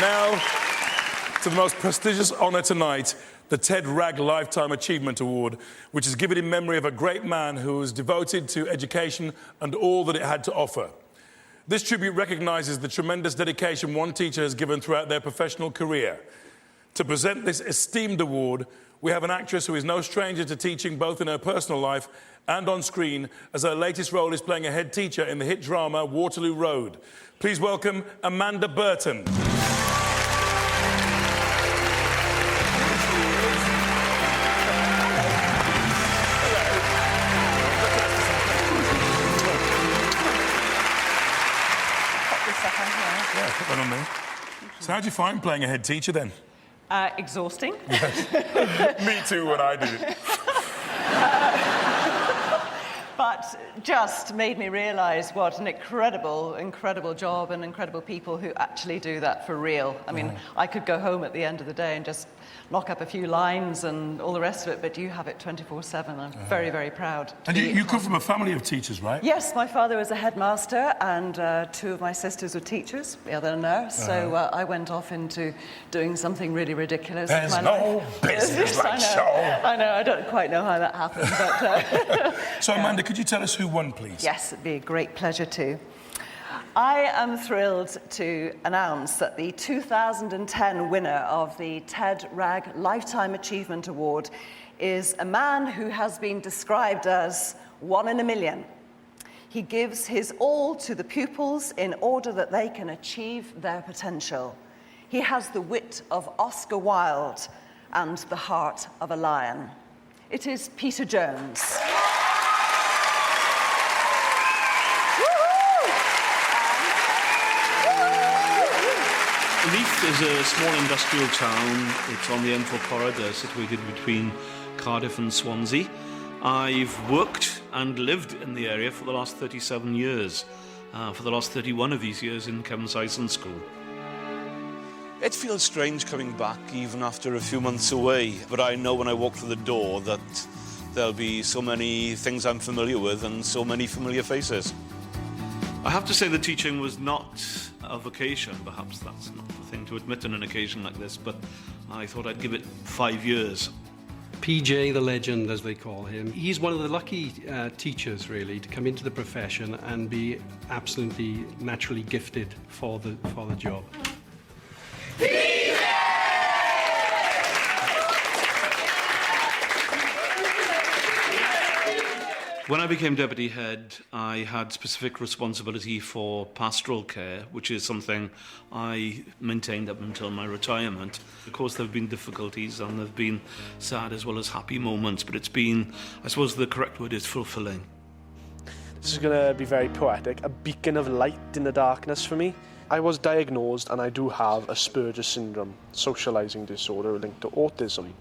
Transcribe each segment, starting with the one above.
now to the most prestigious honour tonight, the Ted Wragg Lifetime Achievement Award, which is given in memory of a great man who was devoted to education and all that it had to offer. This tribute recognises the tremendous dedication one teacher has given throughout their professional career. To present this esteemed award, we have an actress who is no stranger to teaching both in her personal life and on screen, as her latest role is playing a head teacher in the hit drama Waterloo Road. Please welcome Amanda Burton. Yeah, put that on me. So how do you find playing a head teacher then? Exhausting. Yes. Me too when I did it. But just made me realise what an incredible job and incredible people who actually do that for real. I mean, I could go home at the end of the day and just knock up a few lines and all the rest of it, but you have it 24/7. I'm very, very proud. And you come from a family of teachers, right? Yes, my father was a headmaster and two of my sisters were teachers, the other a nurse, so I went off into doing something really ridiculous. There's no business like show. I know, I don't quite know how that happened, but... So, Amanda, could you tell us who won, please? Yes, it'd be a great pleasure to. I am thrilled to announce that the 2010 winner of the Ted Wragg Lifetime Achievement Award is a man who has been described as one in a million. He gives his all to the pupils in order that they can achieve their potential. He has the wit of Oscar Wilde and the heart of a lion. It is Peter Jones. Neath is a small industrial town. It's on the M4 corridor, situated between Cardiff and Swansea. I've worked and lived in the area for the last 37 years. For the last 31 of these years in Saeson school. It feels strange coming back even after a few months away, but I know when I walk through the door that there'll be so many things I'm familiar with and so many familiar faces. I have to say that teaching was not a vocation. Perhaps that's not the thing to admit on an occasion like this, but I thought I'd give it 5 years. PJ, the legend, as they call him, he's one of the lucky teachers, really, to come into the profession and be absolutely naturally gifted for the job. When I became deputy head, I had specific responsibility for pastoral care, which is something I maintained up until my retirement. Of course, there have been difficulties and there have been sad as well as happy moments, but it's been, I suppose the correct word is fulfilling. This is going to be very poetic, a beacon of light in the darkness for me. I was diagnosed and I do have Asperger's syndrome, socialising disorder linked to autism.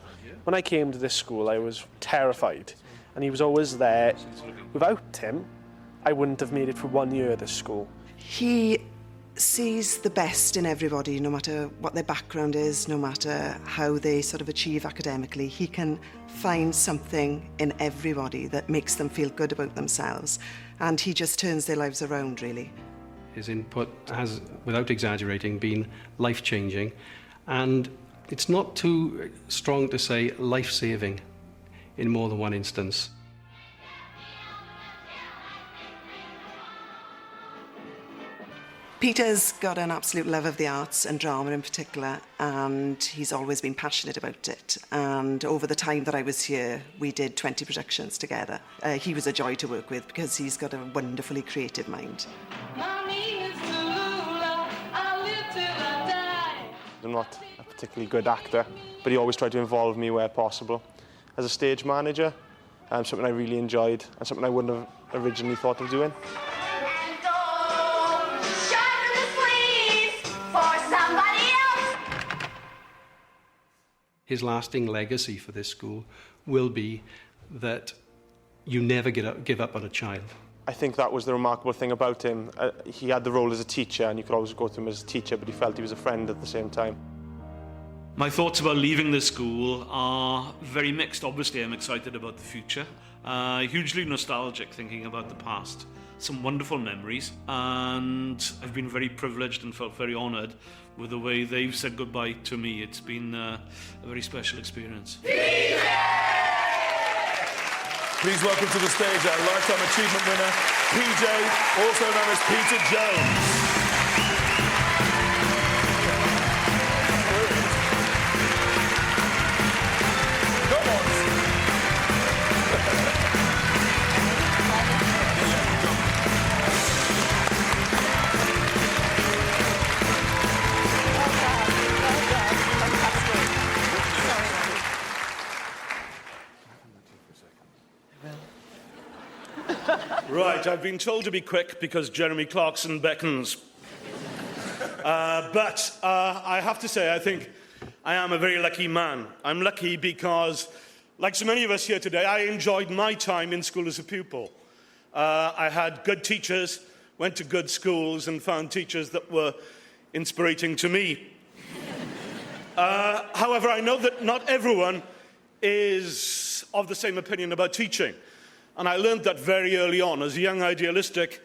When I came to this school, I was terrified. And he was always there. Without him, I wouldn't have made it for 1 year at this school. He sees the best in everybody, no matter what their background is, no matter how they sort of achieve academically. He can find something in everybody that makes them feel good about themselves. And he just turns their lives around, really. His input has, without exaggerating, been life-changing. And it's not too strong to say life-saving in more than one instance. Peter's got an absolute love of the arts and drama in particular, and he's always been passionate about it. And over the time that I was here, we did 20 productions together. He was a joy to work with because he's got a wonderfully creative mind. I'm not a particularly good actor, but he always tried to involve me where possible. As a stage manager, something I really enjoyed and something I wouldn't have originally thought of doing. His lasting legacy for this school will be that you never give up on a child. I think that was the remarkable thing about him. He had the role as a teacher and you could always go to him as a teacher, but he felt he was a friend at the same time. My thoughts about leaving the school are very mixed. Obviously, I'm excited about the future. Hugely nostalgic thinking about the past. Some wonderful memories, and I've been very privileged and felt very honoured with the way they've said goodbye to me. It's been a very special experience. Please welcome to the stage our Lifetime Achievement winner, PJ, also known as Peter Jones. Right, I've been told to be quick because Jeremy Clarkson beckons. But I have to say, I think I am a very lucky man. I'm lucky because, like so many of us here today, I enjoyed my time in school as a pupil. I had good teachers, went to good schools, and found teachers that were inspirating to me. However, I know that not everyone is of the same opinion about teaching. And I learned that very early on. As a young, idealistic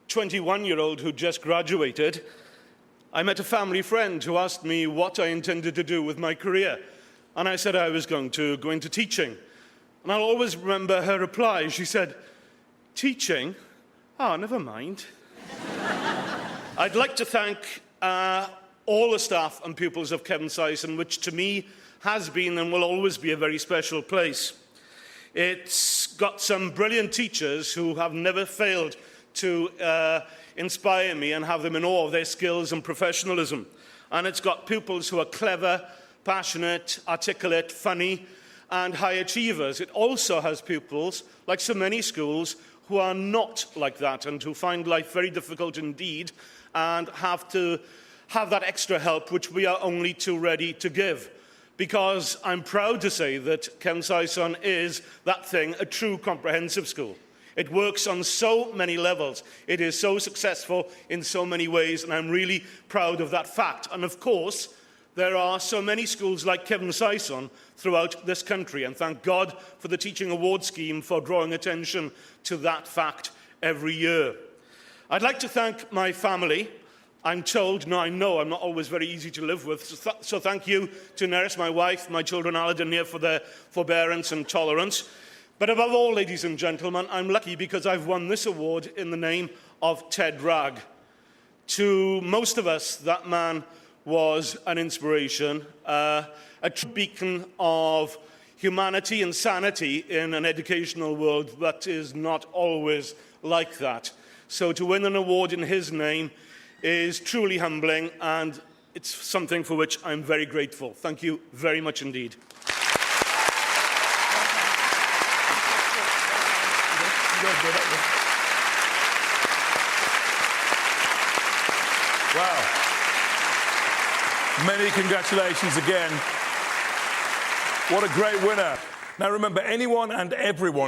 21-year-old who just graduated, I met a family friend who asked me what I intended to do with my career. And I said I was going to go into teaching. And I'll always remember her reply. She said, "Teaching? Oh, never mind." I'd like to thank all the staff and pupils of Saeson, which to me has been and will always be a very special place. It's got some brilliant teachers who have never failed to inspire me and have them in awe of their skills and professionalism. And it's got pupils who are clever, passionate, articulate, funny, and high achievers. It also has pupils, like so many schools, who are not like that and who find life very difficult indeed and have to have that extra help which we are only too ready to give. Because I'm proud to say that Saeson is that thing, a true comprehensive school. It works on so many levels. It is so successful in so many ways, and I'm really proud of that fact. And of course, there are so many schools like Saeson throughout this country, and thank God for the Teaching Award Scheme for drawing attention to that fact every year. I'd like to thank my family. I'm told, no, I know I'm not always very easy to live with, so thank you to Neath, my wife, my children Aled and Neath for their forbearance and tolerance. But above all, ladies and gentlemen, I'm lucky because I've won this award in the name of Ted Wragg. To most of us, that man was an inspiration, a true beacon of humanity and sanity in an educational world that is not always like that. So to win an award in his name is truly humbling, and it's something for which I'm very grateful. Thank you very much indeed. Wow. Many congratulations again. What a great winner. Now remember, anyone and everyone